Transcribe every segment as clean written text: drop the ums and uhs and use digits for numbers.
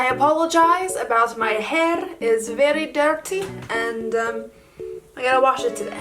I apologize about my hair. It's very dirty and I gotta wash it today.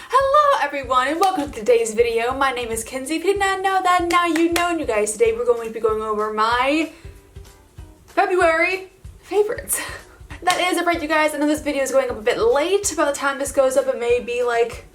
Hello everyone and welcome to today's video. My name is Kenzie. If you did not know that, now you know. And you guys, today we're going to be going over my February favorites. That is it, right, you guys. I know this video is going up a bit late. By the time this goes up, it may be like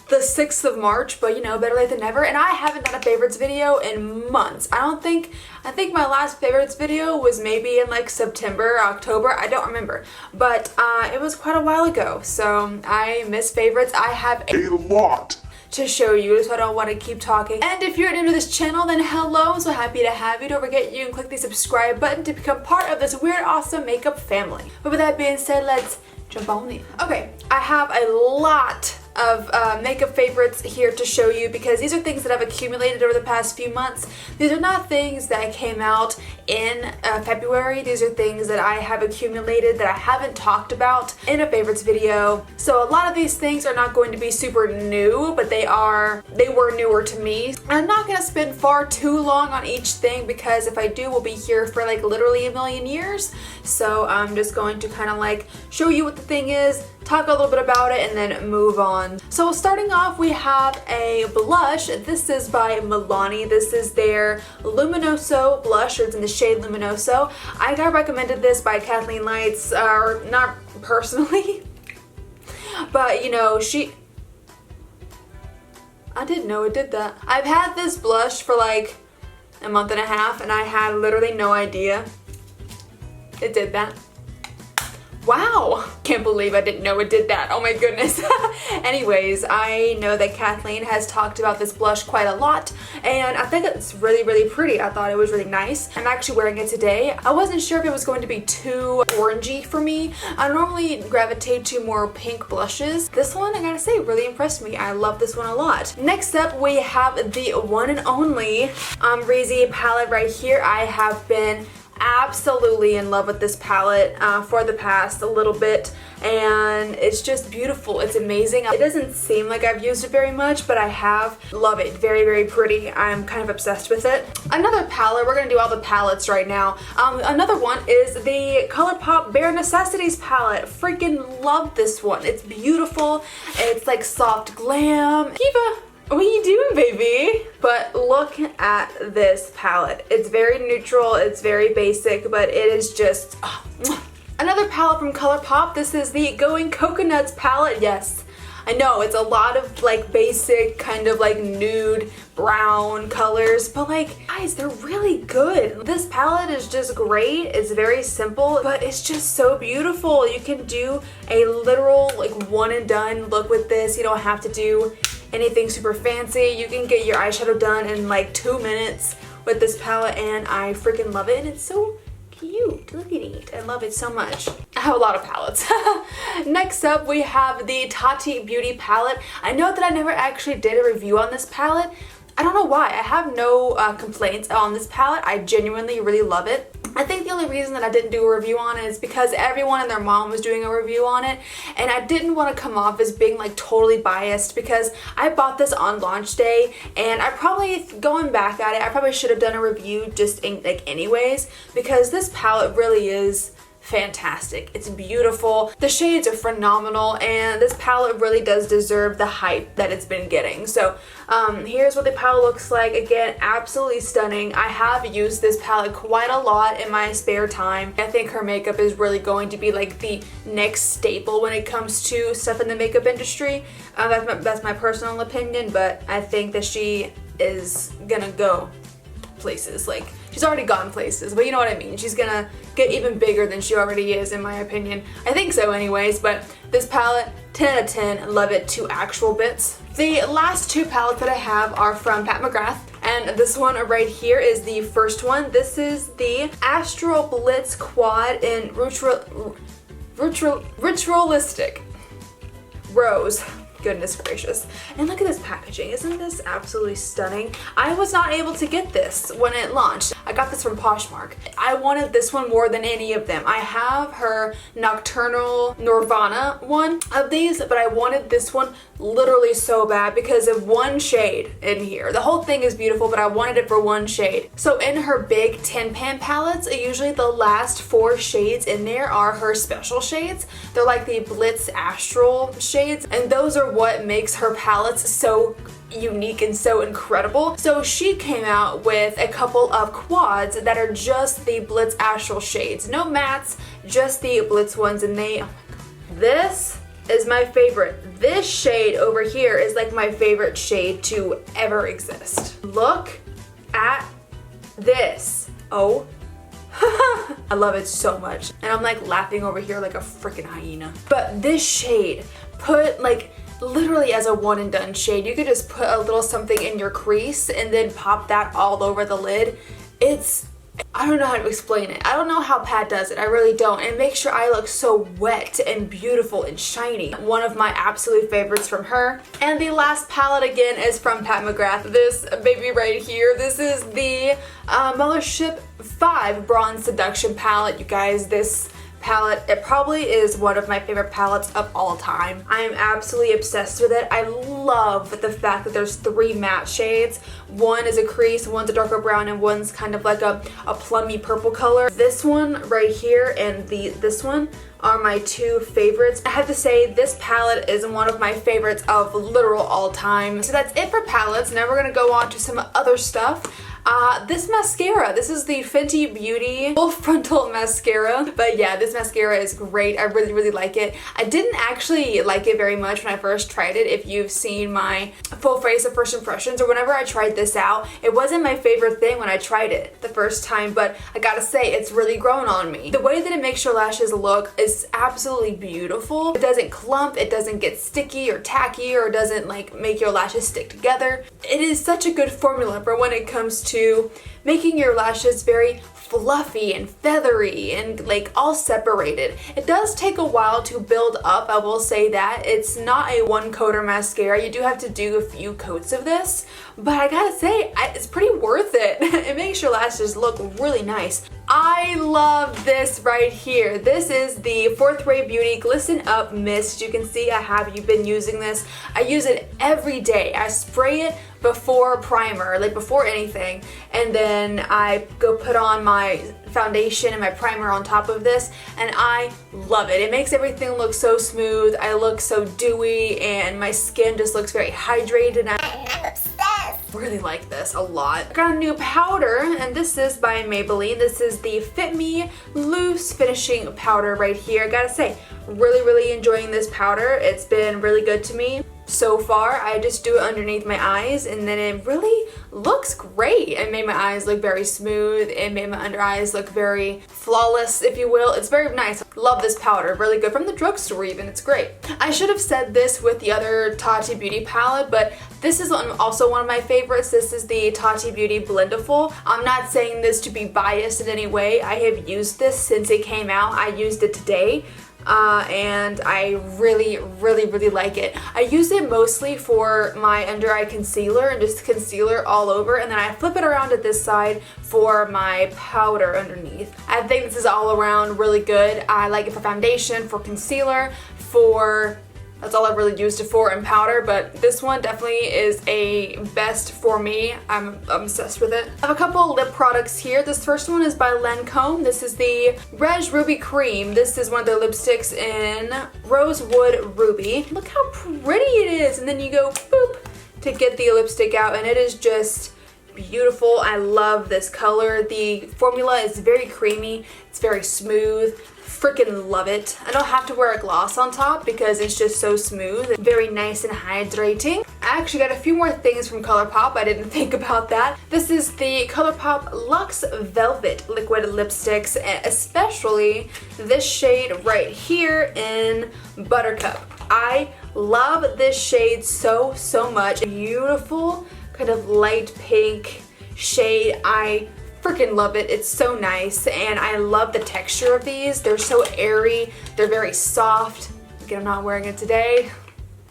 the 6th of March, but you know, better late than never. And I haven't done a favorites video in months. I think my last favorites video was maybe in like September, October, I don't remember. But it was quite a while ago, so I miss favorites. I have a lot to show you, so I don't want to keep talking. And if you're new to this channel, then hello, I'm so happy to have you. Don't forget you can click the subscribe button to become part of this weird, awesome makeup family. But with that being said, let's jump on in. Okay, I have a lot of makeup favorites here to show you because these are things that I've accumulated over the past few months. These are not things that came out in February. These are things that I have accumulated that I haven't talked about in a favorites video. So a lot of these things are not going to be super new, but they were newer to me. I'm not gonna spend far too long on each thing because if I do, we'll be here for like literally a million years. So I'm just going to kind of like show you what the thing is, talk a little bit about it, and then move on. So starting off, we have a blush. This is by Milani. This is their Luminoso blush, or it's in the shade Luminoso. I got recommended this by Kathleen Lights, or not personally, but you know, I didn't know it did that. I've had this blush for like a month and a half and I had literally no idea it did that. Wow! Can't believe I didn't know it did that. Oh my goodness. Anyways, I know that Kathleen has talked about this blush quite a lot and I think it's really, really pretty. I thought it was really nice. I'm actually wearing it today. I wasn't sure if it was going to be too orangey for me. I normally gravitate to more pink blushes. This one, I gotta say, really impressed me. I love this one a lot. Next up, we have the one and only Reezy palette right here. I have been absolutely in love with this palette for the past a little bit, and it's just beautiful. It's amazing. It doesn't seem like I've used it very much, but I have. Love it. Very, very pretty. I'm kind of obsessed with it. Another palette, we're gonna do all the palettes right now. Another one is the Colourpop Bare Necessities palette. Freaking love this one. It's beautiful. It's like soft glam. Kiva, what are you doing, baby? But look at this palette. It's very neutral, it's very basic, but it is just... Another palette from Colourpop. This is the Going Coconuts palette. Yes, I know it's a lot of like basic kind of like nude brown colors, but like, guys, they're really good. This palette is just great. It's very simple, but it's just so beautiful. You can do a literal like one and done look with this. You don't have to do anything super fancy. You can get your eyeshadow done in like 2 minutes with this palette, and I freaking love it, and it's so cute. Look at it. I love it so much. I have a lot of palettes. Next up, we have the Tarte Beauty palette. I know that I never actually did a review on this palette. I don't know why. I have no complaints on this palette. I genuinely really love it. I think the only reason that I didn't do a review on it is because everyone and their mom was doing a review on it, and I didn't want to come off as being like totally biased because I bought this on launch day, and I probably, going back at it, I probably should have done a review just in, like anyways, because this palette really is fantastic. It's beautiful. The shades are phenomenal, and this palette really does deserve the hype that it's been getting. So here's what the palette looks like. Again, absolutely stunning. I have used this palette quite a lot in my spare time. I think her makeup is really going to be like the next staple when it comes to stuff in the makeup industry. That's my personal opinion, but I think that she is gonna go places. Like, she's already gone places, but you know what I mean. She's gonna get even bigger than she already is, in my opinion. I think so anyways, but this palette, 10 out of 10, love it to actual bits. The last two palettes that I have are from McGrath, and this one right here is the first one. This is the Astral Blitz Quad in Ritualistic Rose. Goodness gracious. And look at this packaging. Isn't this absolutely stunning? I was not able to get this when it launched. I got this from Poshmark. I wanted this one more than any of them. I have her Nocturnal Nirvana one of these, but I wanted this one literally so bad because of one shade in here. The whole thing is beautiful, but I wanted it for one shade. So in her big 10-pan palettes, usually the last 4 shades in there are her special shades. They're like the Blitz Astral shades, and those are what makes her palettes so unique and so incredible. So she came out with a couple of quads that are just the Blitz Astral shades. No mattes, just the Blitz ones, and they, oh my god. This is my favorite. This shade over here is like my favorite shade to ever exist. Look at this. Oh. I love it so much. And I'm like laughing over here like a freaking hyena. But this shade, put like literally as a one and done shade. You could just put a little something in your crease and then pop that all over the lid. I don't know how to explain it. I don't know how Pat does it. I really don't. And make sure I look so wet and beautiful and shiny. One of my absolute favorites from her. And the last palette again is from Pat McGrath. This baby right here. This is the Mothership 5 Bronze Seduction palette. You guys, this palette, it probably is one of my favorite palettes of all time. I am absolutely obsessed with it. I love the fact that there's 3 matte shades. One is a crease, one's a darker brown, and one's kind of like a plummy purple color. This one right here and this one are my 2 favorites. I have to say this palette is one of my favorites of literal all time. So that's it for palettes. Now we're gonna go on to some other stuff. This mascara, this is the Fenty Beauty Full Frontal Mascara. But yeah, this mascara is great. I really, really like it. I didn't actually like it very much when I first tried it. If you've seen my full face of first impressions or whenever I tried this out, it wasn't my favorite thing when I tried it the first time, but I gotta say, it's really grown on me. The way that it makes your lashes look is absolutely beautiful. It doesn't clump, it doesn't get sticky or tacky, or doesn't like make your lashes stick together. It is such a good formula for when it comes to making your lashes very fluffy and feathery and like all separated. It does take a while to build up, I will say that. It's not a one coater mascara. You do have to do a few coats of this, but I gotta say, it's pretty worth it. It makes your lashes look really nice. I love this right here. This is the Fourth Ray Beauty Glisten Up Mist. You can see I have been using this. I use it every day. I spray it before primer, like before anything, and then I go put on my foundation and my primer on top of this, and I love it. It makes everything look so smooth. I look so dewy, and my skin just looks very hydrated. I'm obsessed. Really like this a lot. I got a new powder, and this is by Maybelline. This is the Fit Me Loose Finishing Powder right here. I gotta say, really enjoying this powder. It's been really good to me so far. I just do it underneath my eyes, and then it really looks great. It made my eyes look very smooth. It made my under eyes look very flawless, if you will. It's very nice. Love this powder. Really good. From the drugstore even. It's great. I should have said this with the other Tarte Beauty palette, but this is also one of my favorites. This is the Tarte Beauty Blendiful. I'm not saying this to be biased in any way. I have used this since it came out. I used it today. And I really like it. I use it mostly for my under eye concealer and just concealer all over, and then I flip it around at this side for my powder underneath. I think this is all around really good. I like it for foundation, for concealer, that's all I've really used it for, in powder, but this one definitely is a best for me. I'm obsessed with it. I have a couple lip products here. This first one is by Lancome. This is the Reg Ruby Cream. This is one of their lipsticks in Rosewood Ruby. Look how pretty it is, and then you go boop to get the lipstick out, and it is just beautiful. I love this color. The formula is very creamy. It's very smooth. Freaking love it. I don't have to wear a gloss on top because it's just so smooth. Very nice and hydrating. I actually got a few more things from Colourpop. I didn't think about that. This is the Colourpop Luxe Velvet Liquid Lipsticks, especially this shade right here in Buttercup. I love this shade so much. Beautiful kind of light pink shade. I freaking love it. It's so nice, and I love the texture of these. They're so airy. They're very soft. Again, I'm not wearing it today.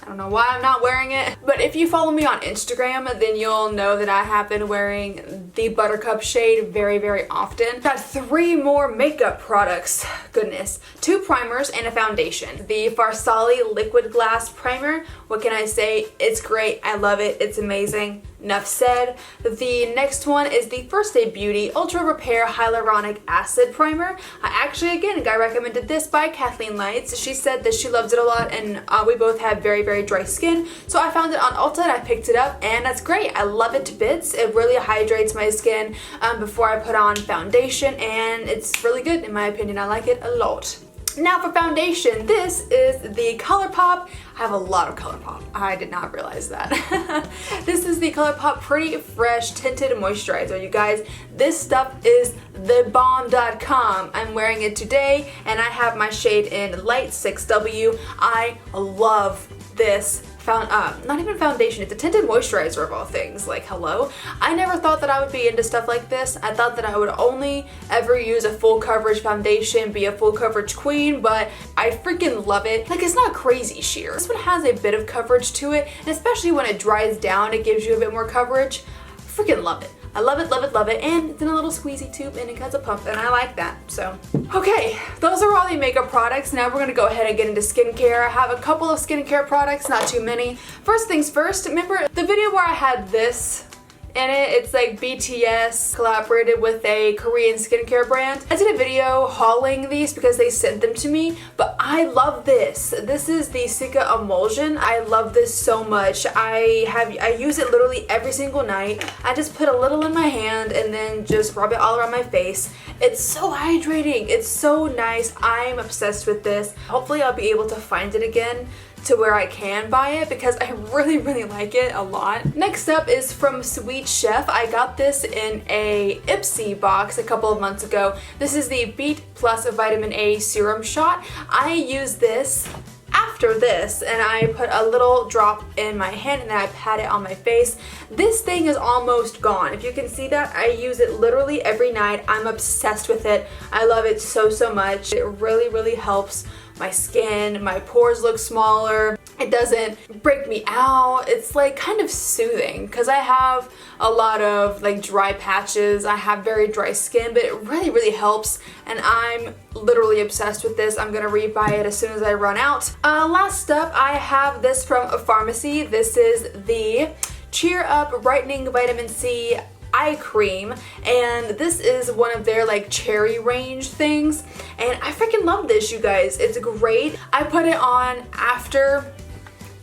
I don't know why I'm not wearing it, but if you follow me on Instagram, then you'll know that I have been wearing the Buttercup shade very, very often. Got 3 more makeup products. Goodness. 2 primers and a foundation. The Farsali Liquid Glass Primer. What can I say? It's great. I love it. It's amazing. Enough said. The next one is the First Aid Beauty Ultra Repair Hyaluronic Acid Primer. I actually, again, got recommended this by Kathleen Lights. She said that she loves it a lot, and we both have very, very dry skin. So I found it on Ulta and I picked it up, and that's great. I love it to bits. It really hydrates my skin before I put on foundation, and it's really good in my opinion. I like it a lot. Now for foundation, this is the Colourpop. I have a lot of Colourpop. I did not realize that. This is the Colourpop Pretty Fresh Tinted Moisturizer. You guys, this stuff is thebomb.com. I'm wearing it today, and I have my shade in Light 6W. I love this not even foundation, it's a tinted moisturizer of all things. Like, hello. I never thought that I would be into stuff like this. I thought that I would only ever use a full coverage foundation, be a full coverage queen, but I freaking love it. Like, it's not crazy sheer. This one has a bit of coverage to it, and especially when it dries down, it gives you a bit more coverage. I freaking love it. I love it, love it, love it, and it's in a little squeezy tube and it has a pump, and I like that. So, okay, those are all the makeup products. Now we're gonna go ahead and get into skincare. I have a couple of skincare products, not too many. First things first, remember the video where I had this in it? It's like BTS collaborated with a Korean skincare brand. I did a video hauling these because they sent them to me, but I love this. This is the Cica Emulsion. I love this so much. I use it literally every single night. I just put a little in my hand and then just rub it all around my face. It's so hydrating. It's so nice. I'm obsessed with this. Hopefully I'll be able to find it again to where I can buy it because I really, really like it a lot. Next up is from Sweet Chef. I got this in a Ipsy box a couple of months ago. This is the Beet Plus Vitamin A Serum Shot. I use this after this, and I put a little drop in my hand and then I pat it on my face. This thing is almost gone. If you can see that, I use it literally every night. I'm obsessed with it. I love it so, so much. It really, really helps my skin. My pores look smaller. It doesn't break me out. It's like kind of soothing because I have a lot of like dry patches. I have very dry skin, but it really, really helps, and I'm literally obsessed with this. I'm gonna rebuy it as soon as I run out. Last up, I have this from a pharmacy. This is the Cheer Up Brightening Vitamin C eye cream, and this is one of their like cherry range things, and I freaking love this, you guys. It's great. I put it on after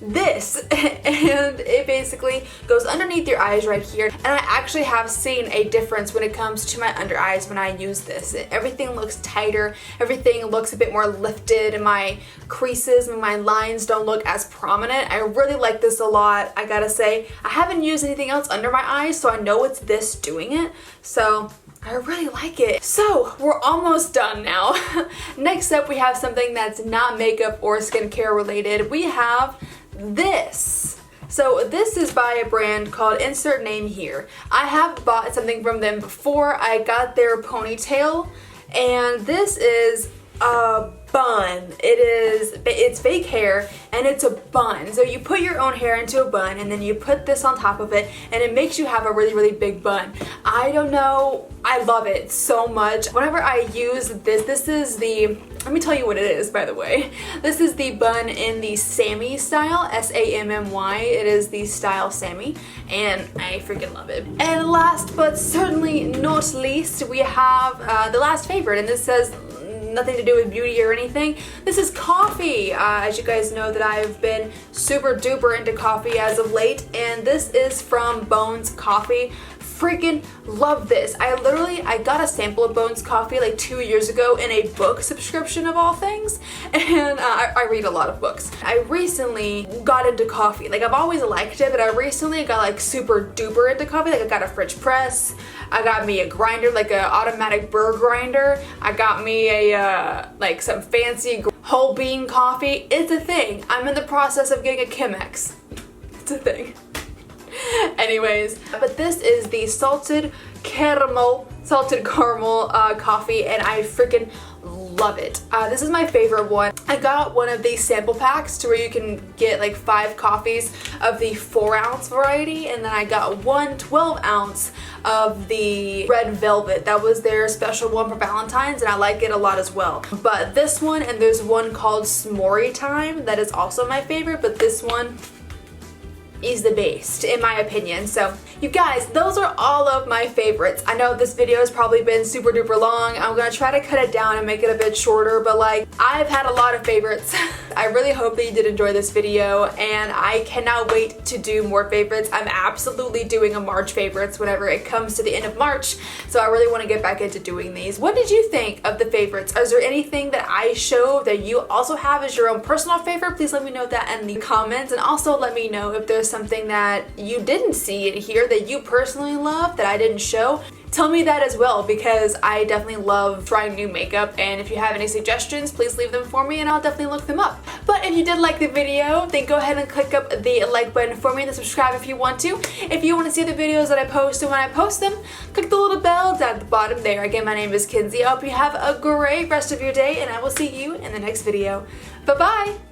this and it basically goes underneath your eyes right here, and I actually have seen a difference when it comes to my under eyes when I use this. Everything looks tighter, everything looks a bit more lifted, and my creases and my lines don't look as prominent. I really like this a lot. I gotta say, I haven't used anything else under my eyes, so I know it's this doing it, so I really like it. So we're almost done now. Next up, we have something that's not makeup or skincare related. We have this. So this is by a brand called Insert Name Here. I have bought something from them before. I got their ponytail, and this is a bun. It's fake hair and it's a bun. So you put your own hair into a bun and then you put this on top of it and it makes you have a really, really big bun. I don't know, I love it so much. Whenever I use this is the, let me tell you what it is, by the way. This is the bun in the Sammy style, S-A-M-M-Y. It is the style Sammy, and I freaking love it. And last but certainly not least, we have the last favorite, and this says nothing to do with beauty or anything. This is coffee. As you guys know that I've been super duper into coffee as of late, and this is from Bones Coffee. Freaking love this. I got a sample of Bones Coffee like 2 years ago in a book subscription of all things, and I read a lot of books. I recently got into coffee. Like, I've always liked it, but I recently got like super duper into coffee. Like, I got a French press, I got me a grinder, like an automatic burr grinder, I got me a like some fancy whole bean coffee. It's a thing. I'm in the process of getting a Chemex. It's a thing. Anyways, but this is the salted caramel salted caramel coffee, and I freaking love it. This is my favorite one. I got one of these sample packs to where you can get like 5 coffees of the 4-ounce variety, and then I got one 12-ounce of the red velvet. That was their special one for Valentine's, and I like it a lot as well. But this one, and there's one called S'more Time that is also my favorite, but this one is the best in my opinion. So you guys, those are all of my favorites. I know this video has probably been super duper long. I'm gonna try to cut it down and make it a bit shorter, but like, I've had a lot of favorites. I really hope that you did enjoy this video, and I cannot wait to do more favorites. I'm absolutely doing a March favorites whenever it comes to the end of March, so I really want to get back into doing these. What did you think of the favorites? Is there anything that I showed that you also have as your own personal favorite? Please let me know that in the comments, and also let me know if there's something that you didn't see in here that you personally love that I didn't show. Tell me that as well, because I definitely love trying new makeup, and if you have any suggestions, please leave them for me and I'll definitely look them up. But if you did like the video, then go ahead and click up the like button for me and subscribe if you want to. If you want to see the videos that I post and when I post them, click the little bell down at the bottom there. Again, my name is Kenzie. I hope you have a great rest of your day, and I will see you in the next video. Bye-bye!